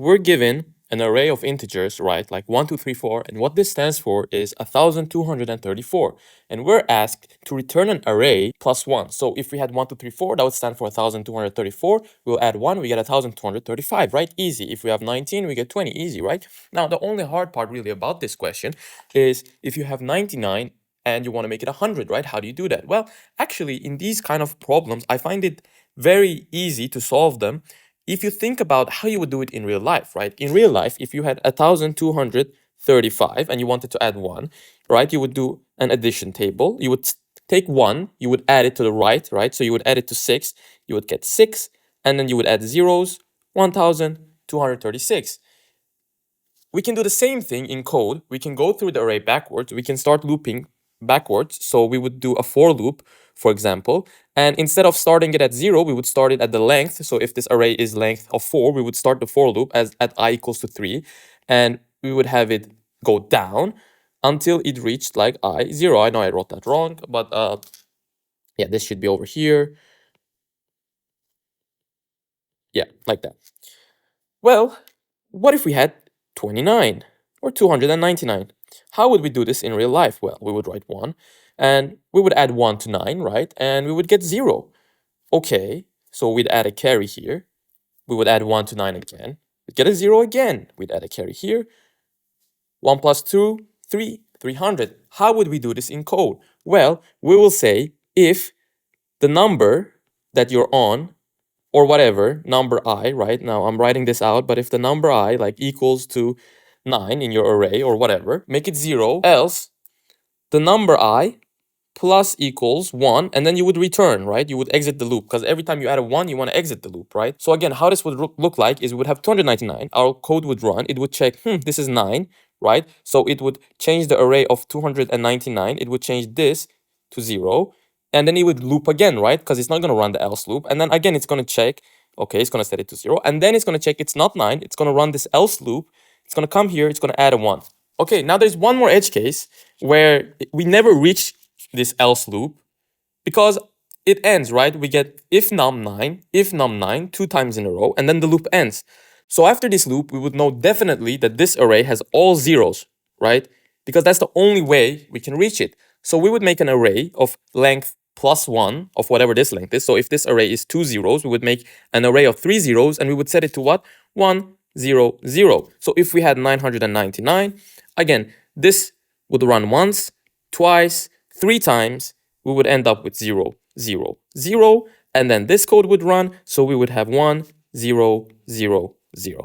we're given an array of integers, right? Like 1, 2, 3, 4. And what this stands for is 1,234. And we're asked to return an array plus 1. So if we had 1, 2, 3, 4, that would stand for 1,234. We'll add 1, we get 1,235, right? Easy. If we have 19, we get 20. Easy, right? Now, the only hard part really about this question is if you have 99 and you want to make it 100, right? How do you do that? Well, actually, in these kind of problems, I find it very easy to solve them if you think about how you would do it in real life, right? In real life, if you had 1,235 and you wanted to add 1, right? You would do an addition table. You would take 1, you would add it to the right? So you would add it to 6, you would get 6, and then you would add zeros, 1,236. We can do the same thing in code. We can go through the array backwards. We can start looping backwards. So we would do a for loop, for example. And instead of starting it at 0, we would start it at the length. So if this array is length of 4, we would start the for loop as at I equals to 3. And we would have it go down until it reached like I 0. I know I wrote that wrong, but yeah, this should be over here. Yeah, like that. Well, what if we had 29 or 299? How would we do this in real life? Well, we would write 1 and we would add 1 to 9, right? And we would get 0. Okay, so we'd add a carry here. We would add 1 to 9 again. We'd get a 0 again. We'd add a carry here. 1 plus 2, 3, 300. How would we do this in code? Well, we will say if the number that you're on, or whatever, number I, right? Now I'm writing this out, but if the number I like equals to 9 in your array or whatever, make it 0, else the number I plus equals 1, and then you would return, right? You would exit the loop, because every time you add a 1, you want to exit the loop, right? So again, how this would look like is we would have 299, our code would run, it would check, this is 9, right? So it would change the array of 299, it would change this to 0, and then it would loop again, right? Because it's not going to run the else loop, and then again, it's going to check, okay, it's going to set it to 0, and then it's going to check it's not 9, it's going to run this else loop, it's going to come here, it's going to add a 1. Okay, now there's one more edge case where we never reach this else loop because it ends, right? We get if num9 2 times in a row, and then the loop ends. So after this loop, we would know definitely that this array has all zeros, right? Because that's the only way we can reach it. So we would make an array of length plus 1 of whatever this length is. So if this array is 2 zeros, we would make an array of 3 zeros, and we would set it to what? 1, 0, 0. So if we had 999, again, this would run once, twice, 3 times, we would end up with 0, 0, 0, and then this code would run, so we would have 1, 0, 0, 0.